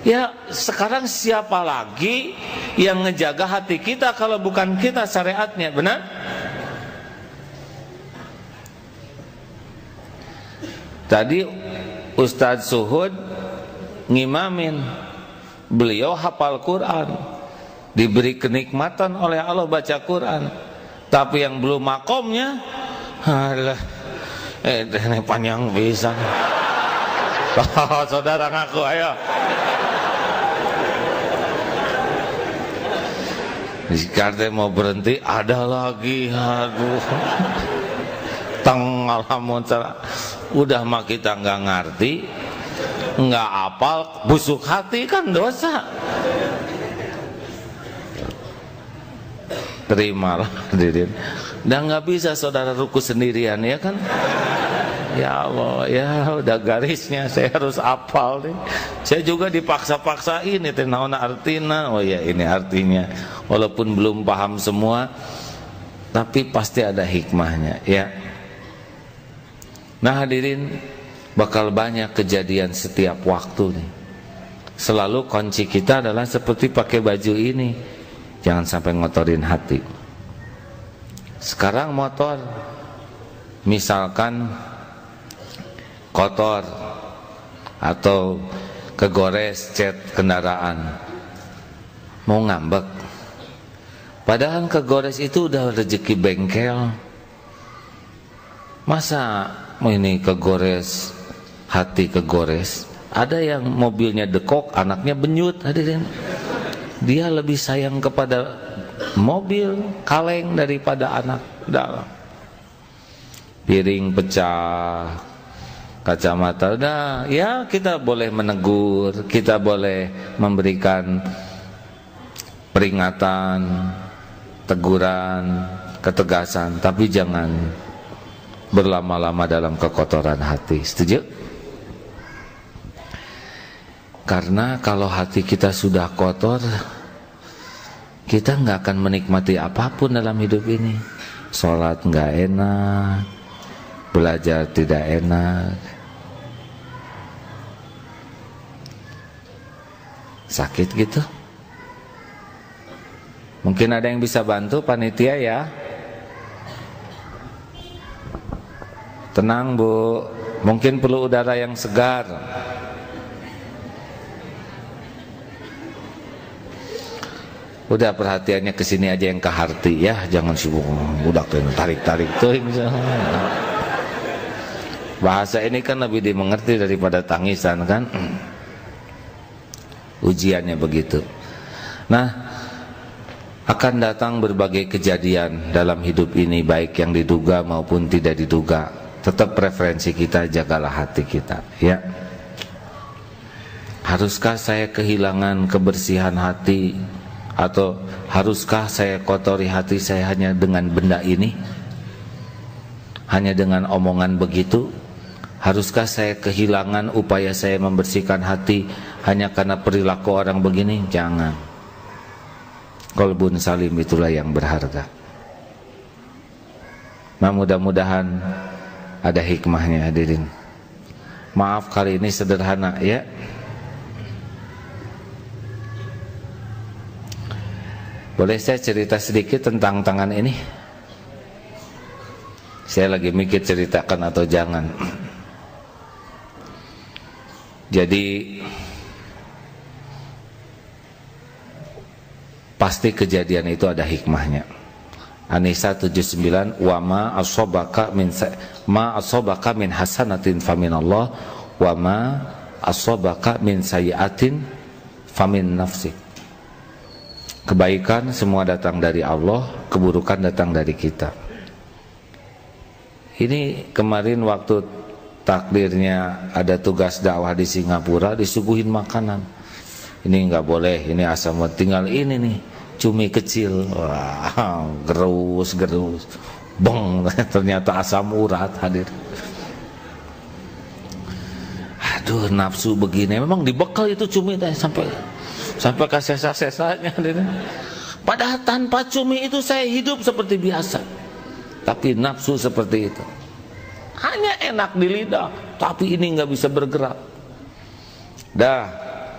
Ya sekarang siapa lagi yang ngejaga hati kita kalau bukan kita syariatnya, benar? Tadi Ustadz Suhud ngimamin, beliau hafal Quran, diberi kenikmatan oleh Allah baca Quran, tapi yang belum makomnya alah, ini panjang bisa. Saudara ngaku, ayo. Jika mau berhenti, ada lagi, aduh. Alhamdulillah. Udah mah kita nggak ngerti, nggak apal, busuk hati kan dosa. Terimalah hadirin. Dan nggak bisa saudara ruku sendirian, ya kan? Ya Allah, ya udah garisnya saya harus apal nih. Saya juga dipaksa-paksa ini naon artina. Oh ya ini artinya. Walaupun belum paham semua, tapi pasti ada hikmahnya, ya. Nah hadirin, bakal banyak kejadian setiap waktu nih. Selalu kunci kita adalah seperti pakai baju ini, jangan sampai ngotorin hati. Sekarang motor, misalkan kotor atau kegores cat kendaraan, mau ngambek, padahal kegores itu udah rezeki bengkel. Masa ini kegores, hati kegores? Ada yang mobilnya dekok, anaknya benyut, hadirin. Dia lebih sayang kepada mobil kaleng daripada anak dalam. Piring pecah, kacamata udah, ya kita boleh menegur, kita boleh memberikan peringatan, teguran, ketegasan, tapi jangan berlama-lama dalam kekotoran hati. Setuju? Karena kalau hati kita sudah kotor, kita nggak akan menikmati apapun dalam hidup ini. Sholat nggak enak, belajar tidak enak, sakit gitu. Mungkin ada yang bisa bantu panitia ya. Tenang Bu, mungkin perlu udara yang segar. Udah perhatiannya ke sini aja yang ke hati ya, jangan sibuk budak tarik-tarik tuh misalnya. Bahasa ini kan lebih dimengerti daripada tangisan kan. Ujiannya begitu. Nah, Akan datang berbagai kejadian dalam hidup ini, baik yang diduga maupun tidak diduga. Tetap preferensi kita, jagalah hati kita, ya. Haruskah saya kehilangan kebersihan hati, atau haruskah saya kotori hati saya hanya dengan benda ini, hanya dengan omongan begitu? Haruskah saya kehilangan upaya saya membersihkan hati hanya karena perilaku orang begini? Jangan. Qalbun salim itulah yang berharga. Nah, mudah-mudahan ada hikmahnya, hadirin. Maaf kali ini sederhana, ya. Boleh saya cerita sedikit tentang tangan ini? Saya lagi mikir ceritakan atau jangan. Jadi pasti kejadian itu ada hikmahnya. An-Nisa 79, wa ma asobaka min hasanatin faminallah, wa ma asobaka min sayyiatin famin nafsik. Kebaikan semua datang dari Allah, keburukan datang dari kita. Ini kemarin waktu takdirnya ada tugas dakwah di Singapura, disuguhin makanan. Ini nggak boleh, ini asam, tinggal ini nih, cumi kecil. Wah, gerus, bong, ternyata asam urat, hadir. Aduh, nafsu begini, memang dibekal itu cumi deh, sampai ke sesa-sesanya. Padahal tanpa cumi itu saya hidup seperti biasa, tapi nafsu seperti itu. Hanya enak di lidah, tapi ini nggak bisa bergerak. Dah,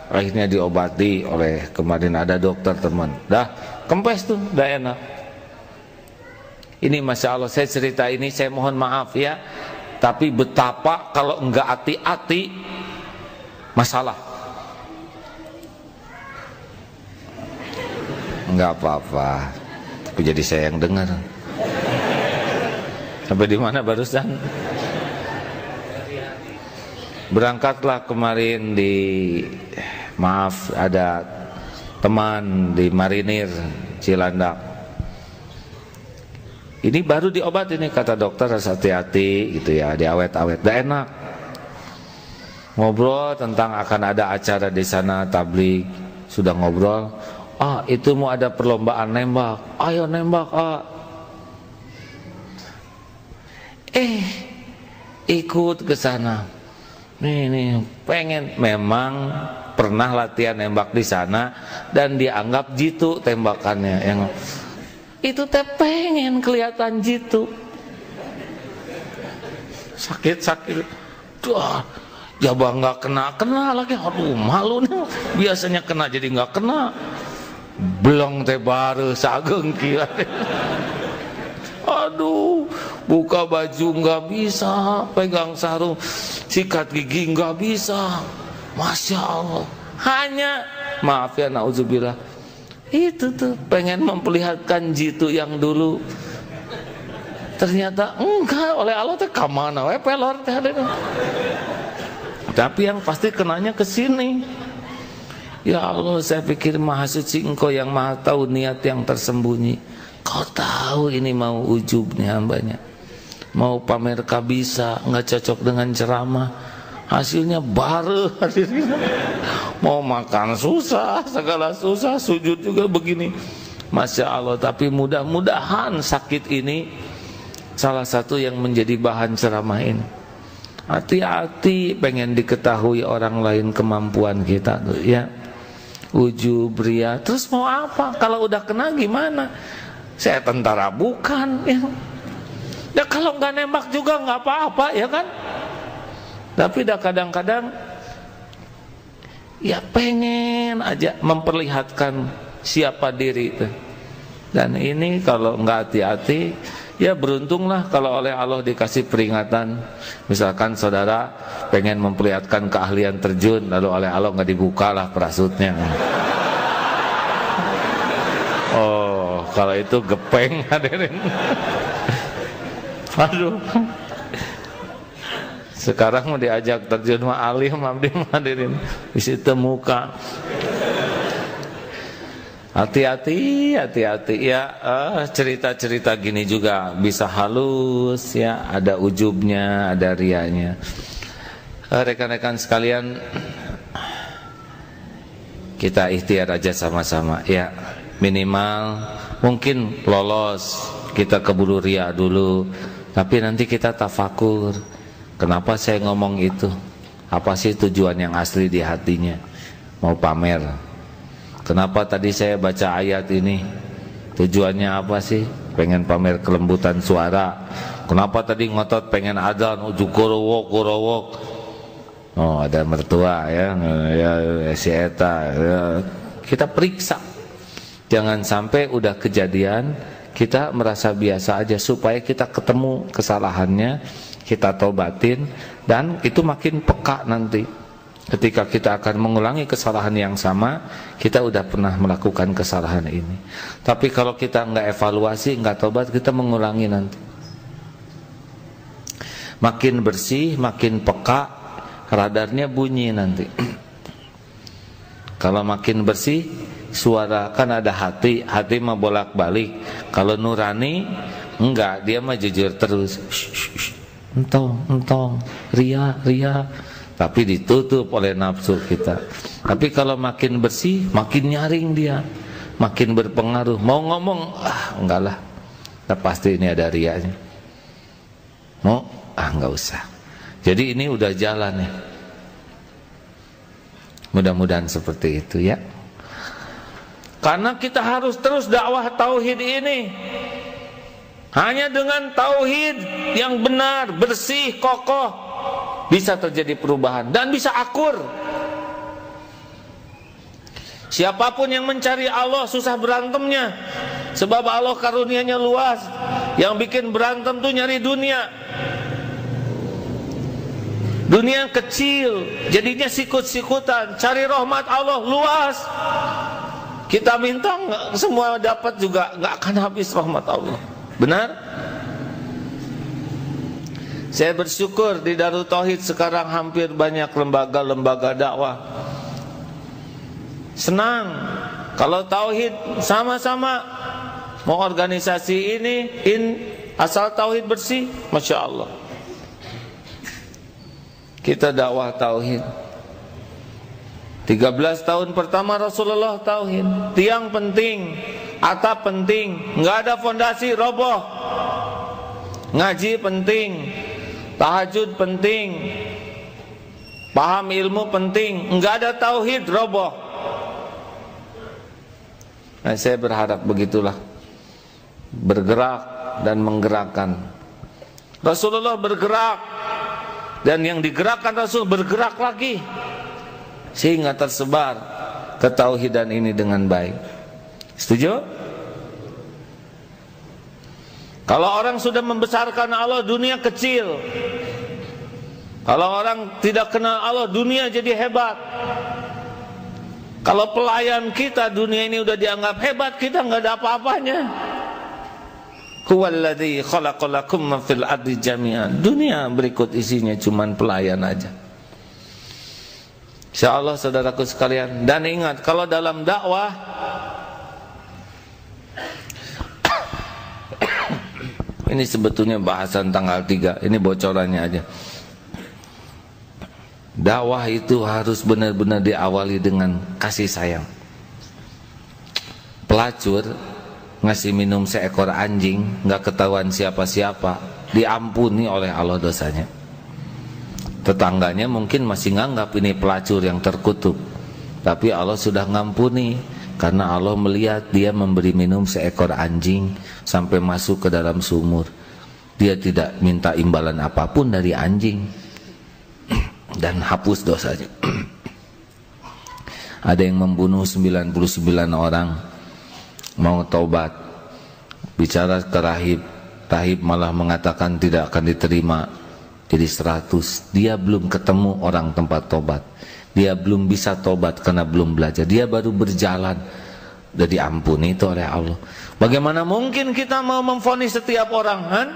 akhirnya diobati oleh, kemarin ada dokter teman, dah kempes tuh, dah enak. Ini Masya Allah, saya cerita ini, saya mohon maaf ya, tapi betapa kalau enggak hati-hati masalah. Enggak apa-apa, tapi jadi saya yang dengar. Sampai di mana barusan? Berangkatlah kemarin ada teman di Marinir Cilandak. Ini baru diobat ini, kata dokter harus hati-hati gitu ya, diawet-awet. Dah enak. Ngobrol tentang akan ada acara di sana tabligh, sudah ngobrol. Ah, itu mau ada perlombaan nembak. Ayo nembak, ah. Ikut ke sana. Nih, pengen, memang pernah latihan nembak di sana dan dianggap jitu tembakannya. Yang itu teh pengen kelihatan jitu. Sakit. Duh, jabah nggak kena lagi. Aduh, malu nih. Biasanya kena jadi nggak kena. Belong teh baru sageng kieu. Aduh, buka baju nggak bisa, pegang sarung, sikat gigi nggak bisa. Masya Allah. Hanya, maaf ya, na'udzubillah, itu tuh pengen memperlihatkan jitu yang dulu. Ternyata enggak, oleh Allah teh kamana we pelor teh. Tapi yang pasti kenanya ke sini. Ya Allah, saya pikir Maha Suci Engkau yang Maha tahu niat yang tersembunyi. Kau tahu ini mau ujubnya hambanya, mau pamer kabisa, nggak cocok dengan ceramah, hasilnya baru hadirin. Mau makan susah, segala susah, sujud juga begini. Masya Allah. Tapi mudah-mudahan sakit ini salah satu yang menjadi bahan ceramah ini. Hati-hati, pengen diketahui orang lain kemampuan kita tuh, ya. Ujub, ria, terus mau apa? Kalau udah kena gimana? Saya tentara bukan, ya. Ya kalau nggak nembak juga nggak apa-apa, ya kan? Tapi dah kadang-kadang ya pengen aja memperlihatkan siapa diri itu. Dan ini kalau nggak hati-hati, ya beruntunglah kalau oleh Allah dikasih peringatan. Misalkan saudara pengen memperlihatkan keahlian terjun, lalu oleh Allah nggak dibukalah parasutnya. Oh, kalau itu gepeng hadirin. Aduh. Sekarang mau diajak terjun mah alim abdi hadirin. Di situ muka. Hati-hati, hati-hati ya. Cerita-cerita gini juga bisa halus ya, ada ujubnya, ada rianya. Rekan-rekan sekalian, kita ikhtiar aja sama-sama ya. Minimal mungkin lolos, kita keburu ria dulu, tapi nanti kita tafakur. Kenapa saya ngomong itu? Apa sih tujuan yang asli di hatinya? Mau pamer? Kenapa tadi saya baca ayat ini? Tujuannya apa sih? Pengen pamer kelembutan suara. Kenapa tadi ngotot pengen adzan ujuk gorowok? Oh, ada mertua ya si eta ya. Kita periksa. Jangan sampai udah kejadian kita merasa biasa aja, supaya kita ketemu kesalahannya, kita tobatin, dan itu makin peka nanti. Ketika kita akan mengulangi kesalahan yang sama, kita udah pernah melakukan kesalahan ini. Tapi kalau kita nggak evaluasi, nggak tobat, kita mengulangi nanti. Makin bersih, makin peka, radarnya bunyi nanti. Kalau makin bersih, suara kan ada hati mah bolak-balik. Kalau nurani, enggak, dia mah jujur terus. Entong, ria. Tapi ditutup oleh nafsu kita. Tapi kalau makin bersih, makin nyaring dia, makin berpengaruh. Mau ngomong, enggak lah, pasti ini ada rianya. Mau, enggak usah. Jadi ini udah jalan ya. Mudah-mudahan seperti itu ya. Karena kita harus terus dakwah tauhid ini. Hanya dengan tauhid yang benar, bersih, kokoh, bisa terjadi perubahan dan bisa akur. Siapapun yang mencari Allah susah berantemnya, sebab Allah karunia-Nya luas. Yang bikin berantem tuh nyari dunia. Dunia kecil, jadinya sikut-sikutan. Cari rahmat Allah luas. Kita minta semua dapat juga, nggak akan habis rahmat Allah. Benar? Saya bersyukur di Darut Tauhid sekarang hampir banyak lembaga-lembaga dakwah. Senang kalau tauhid sama-sama. Mau organisasi ini asal tauhid bersih, Masya Allah. Kita dakwah tauhid. 13 tahun pertama Rasulullah tauhid. Tiang penting, atap penting, nggak ada fondasi roboh. Ngaji penting, tahajud penting, paham ilmu penting, nggak ada tauhid roboh. Nah, saya berharap begitulah, bergerak dan menggerakkan. Rasulullah bergerak, dan yang digerakkan Rasul bergerak lagi, sehingga tersebar ketauhidan ini dengan baik. Setuju? Kalau orang sudah membesarkan Allah, dunia kecil. Kalau orang tidak kenal Allah, dunia jadi hebat. Kalau pelayan kita, dunia ini udah dianggap hebat, kita nggak ada apa-apanya. Huwallazi khalaqalakum ma fil ardi jami'an. Dunia berikut isinya cuman pelayan aja. Insyaallah saudaraku sekalian, dan ingat kalau dalam dakwah ini sebetulnya bahasan tanggal 3, ini bocorannya aja. Dakwah itu harus benar-benar diawali dengan kasih sayang. Pelacur ngasih minum seekor anjing, nggak ketahuan siapa-siapa, diampuni oleh Allah dosanya. Tetangganya mungkin masih nganggap ini pelacur yang terkutuk, tapi Allah sudah ngampuni karena Allah melihat dia memberi minum seekor anjing sampai masuk ke dalam sumur. Dia tidak minta imbalan apapun dari anjing dan hapus dosanya. Ada yang membunuh 99 orang, mau taubat, bicara ke rahib, rahib malah mengatakan tidak akan diterima, jadi 100. Dia belum ketemu orang tempat tobat, dia belum bisa tobat karena belum belajar, dia baru berjalan, udah diampuni itu oleh Allah. Bagaimana mungkin kita mau memvonis setiap orang, kan?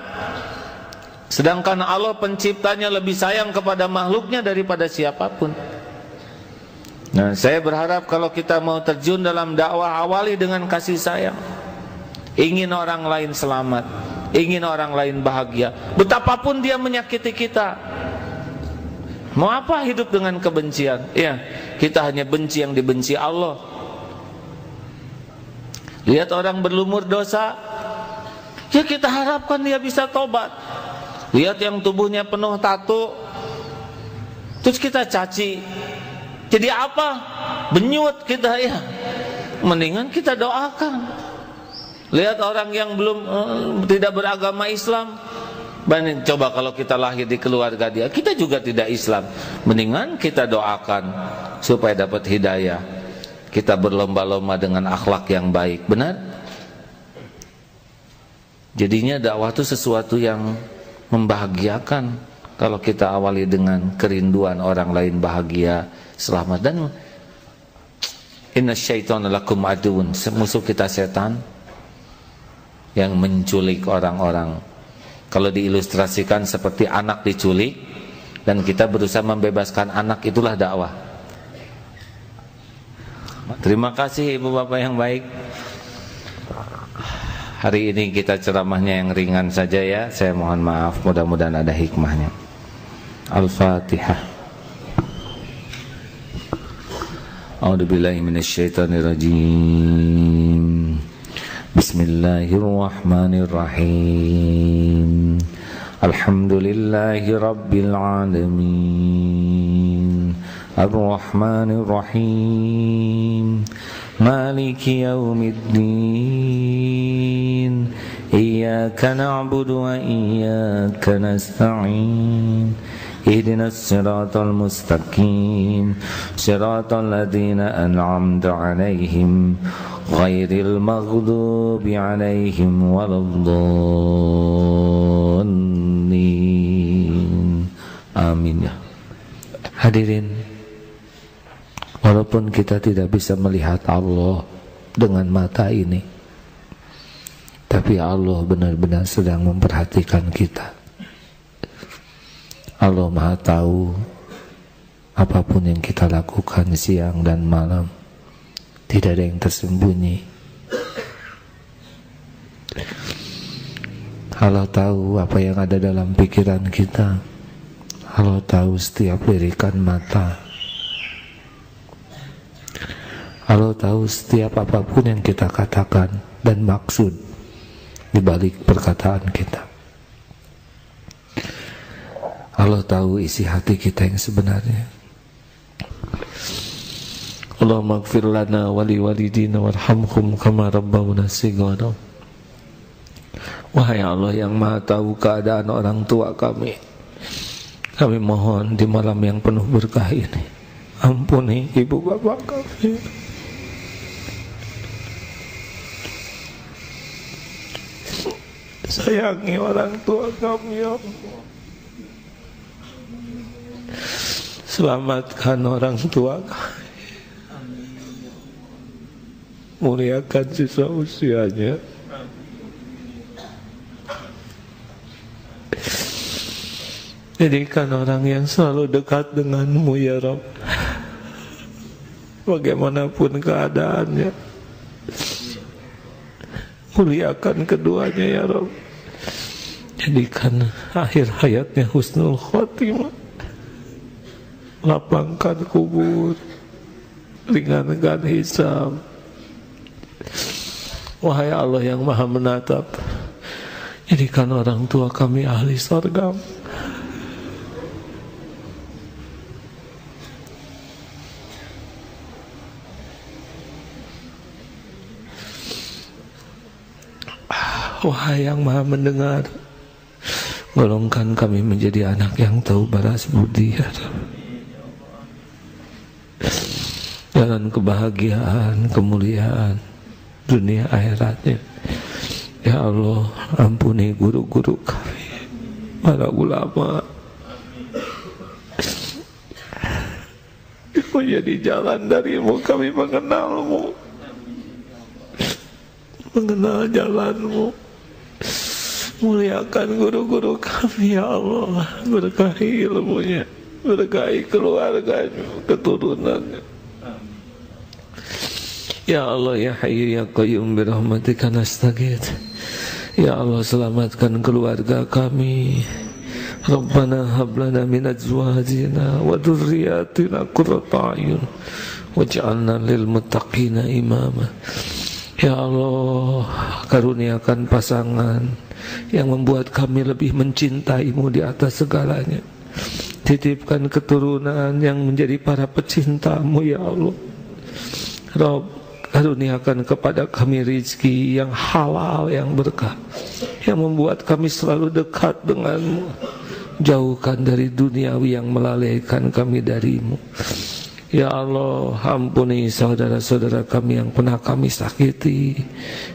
Sedangkan Allah penciptanya lebih sayang kepada makhluknya daripada siapapun. Nah, saya berharap kalau kita mau terjun dalam dakwah, awali dengan kasih sayang. Ingin orang lain selamat, ingin orang lain bahagia, betapapun dia menyakiti kita. Mau apa hidup dengan kebencian? Ya, kita hanya benci yang dibenci Allah. Lihat orang berlumur dosa, ya kita harapkan dia bisa tobat. Lihat yang tubuhnya penuh tato, terus kita caci, jadi apa? Benyut kita, ya. Mendingan kita doakan. Lihat orang yang belum tidak beragama Islam, coba kalau kita lahir di keluarga dia, kita juga tidak Islam, mendingan kita doakan supaya dapat hidayah. Kita berlomba-lomba dengan akhlak yang baik, benar? Jadinya dakwah itu sesuatu yang membahagiakan kalau kita awali dengan kerinduan orang lain bahagia, selamat. Dan inna syaitana lakum aduun, musuh kita setan yang menculik orang-orang. Kalau diilustrasikan seperti anak diculik dan kita berusaha membebaskan anak, itulah dakwah. Terima kasih ibu bapak yang baik. Hari ini kita ceramahnya yang ringan saja ya. Saya mohon maaf, mudah-mudahan ada hikmahnya. Al-Fatihah. A'udzubillahi minasyaitonirrajim. Bismillahirrahmanirrahim. Alhamdulillahi rabbil alamin. Ar-Rahmanir-Rahim. Maliki yaumiddin. Iyyaka na'budu wa iyyaka nasta'in. Ihdinas siratal mustaqim, siratal ladzina an'amta 'alaihim ghairil maghdubi 'alaihim waladdallin. Amin ya. Hadirin, walaupun kita tidak bisa melihat Allah dengan mata ini, tapi Allah benar-benar sedang memperhatikan kita. Allah Maha tahu apapun yang kita lakukan siang dan malam, tidak ada yang tersembunyi. Allah tahu apa yang ada dalam pikiran kita. Allah tahu setiap lirikan mata. Allah tahu setiap apapun yang kita katakan dan maksud di balik perkataan kita. Allah tahu isi hati kita yang sebenarnya. Allahumma ighfir lana wa li walidina warhamhum kama rabbawna shighara. Wahai Allah yang Maha tahu keadaan orang tua kami, kami mohon di malam yang penuh berkah ini, ampuni ibu bapak kami. Sayangi orang tua kami ya Allah. Selamatkan orang tua kami, muliakan sisa usianya, jadikan orang yang selalu dekat denganmu ya Rabb, bagaimanapun keadaannya. Muliakan keduanya ya Rabb, jadikan akhir hayatnya husnul khotimah. Lapangkan kubur, ringankan hisab. Wahai Allah yang Maha menatap, jadikan orang tua kami ahli surga. Wahai yang Maha mendengar, golongkan kami menjadi anak yang tahu balas budi ya Rabb. Jalan kebahagiaan, kemuliaan dunia akhiratnya ya Allah. Ampuni guru-guru kami, para ulama, menjadi jalan darimu kami mengenalmu, mengenal jalanmu. Muliakan guru-guru kami ya Allah, berkahi ilmunya, berkahi keluarganya, keturunannya. Ya Allah ya Hayyu ya Qayyum birahmatika nastaghits. Ya Allah selamatkan keluarga kami. Rabbana hab lana min azwajina wa dhurriyyatina qurrata a'yun waj'alna lil muttaqina imama. Ya Allah, karuniakan pasangan yang membuat kami lebih mencintai-Mu di atas segalanya. Titipkan keturunan yang menjadi para pecinta-Mu ya Allah. Rabb, karuniakan kepada kami rizki yang halal, yang berkah, yang membuat kami selalu dekat dengan-Mu. Jauhkan dari duniawi yang melalaikan kami dari-Mu. Ya Allah, ampuni saudara-saudara kami yang pernah kami sakiti,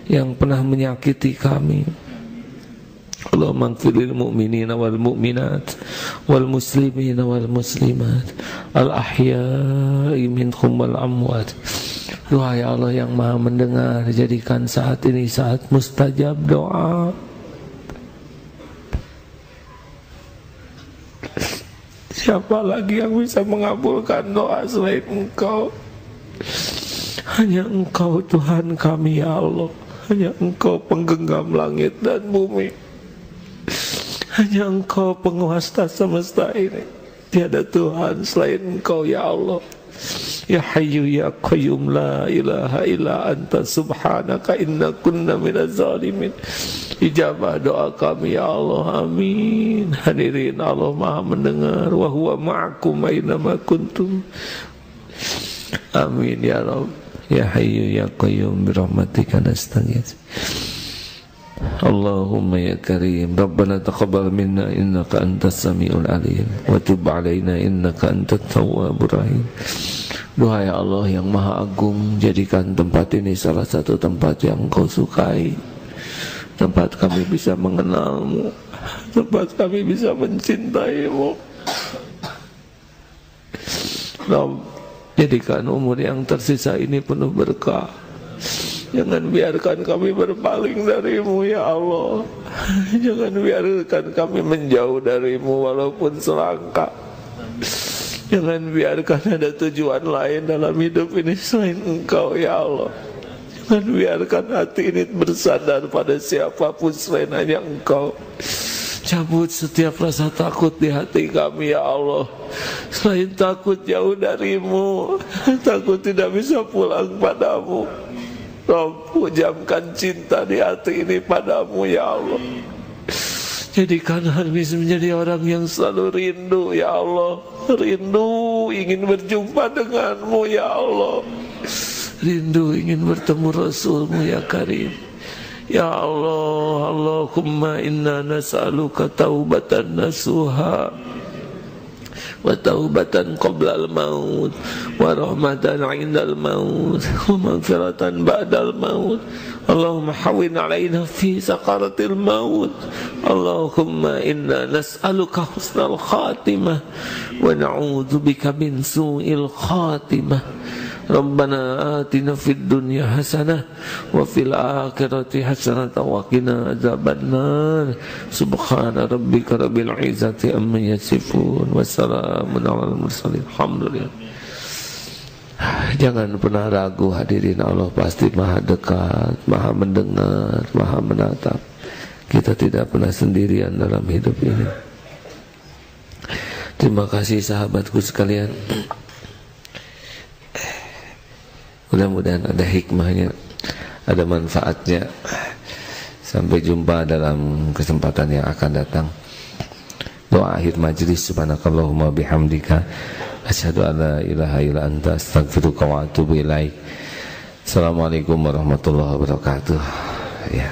yang pernah menyakiti kami. Allahumma ighfirlil mu'minina wal mu'minat wal muslimina wal muslimat al ahya'i minhum wal amwat. Doa ya Allah yang Maha mendengar, jadikan saat ini saat mustajab doa. Siapa lagi yang bisa mengabulkan doa selain Engkau? Hanya Engkau Tuhan kami ya Allah. Hanya Engkau penggenggam langit dan bumi. Hanya Engkau penguasa semesta ini. Tiada Tuhan selain Engkau ya Allah. Ya Hayyu ya Qayyum la ilaha illa anta subhanaka inna kunna minaz zalimin. Ijabah doa kami ya Allah, amin. Hadirin, Allah Maha mendengar. Wa huwa ma'akum aynama kuntum. Amin ya Rabb. Ya Hayyu ya Qayyum birahmatika nastaghits. Allahumma ya Karim, Rabbana taqabbal minna innaka antas samiul alim wa tub alaina innaka antat tawwabur rahim. Doa ya Allah yang Maha Agung, jadikan tempat ini salah satu tempat yang Engkau sukai. Tempat kami bisa mengenal-Mu, tempat kami bisa mencintai-Mu. Rabb, jadikan umur yang tersisa ini penuh berkah. Jangan biarkan kami berpaling dari-Mu ya Allah. Jangan biarkan kami menjauh dari-Mu walaupun selangkah. Jangan biarkan ada tujuan lain dalam hidup ini selain Engkau ya Allah. Jangan biarkan hati ini bersandar pada siapapun selain hanya Engkau. Cabut setiap rasa takut di hati kami ya Allah. Selain takut jauh dari-Mu, takut tidak bisa pulang padamu. Rabb, pujamkan cinta di hati ini padamu ya Allah. Jadikan kami menjadi orang yang selalu rindu ya Allah. Rindu ingin berjumpa denganmu ya Allah. Rindu ingin bertemu Rasul-Mu ya Karim. Ya Allah, Allahumma inna nas'aluka taubatan nasuha wa taubatan qabla al-maut wa rahmatan 'indal maut wa maghfiratan ba'dal maut. Allahumma hawwin 'alaina fi sakaratil maut. Allahumma inna nas'aluka husnal khatimah wa na'udzubika min su'il khatimah. Rabbana atina fid dunya hasanah wa fil akhirati hasanah wa qina adzabannar. Subhana rabbika rabbil izzati amma yasifun wa salamun alal mursalin. Alhamdulillah. Jangan pernah ragu hadirin, Allah pasti Maha dekat, Maha mendengar, Maha menatap. Kita tidak pernah sendirian dalam hidup ini. Terima kasih sahabatku sekalian. Mudah-mudahan ada hikmahnya, ada manfaatnya. Sampai jumpa dalam kesempatan yang akan datang. Doa akhir majlis, subhanakallahumma bihamdika asyhadu an la ilaha illa anta astaghfiruka wa atubu ilaik. Assalamualaikum warahmatullahi wabarakatuh. Ya.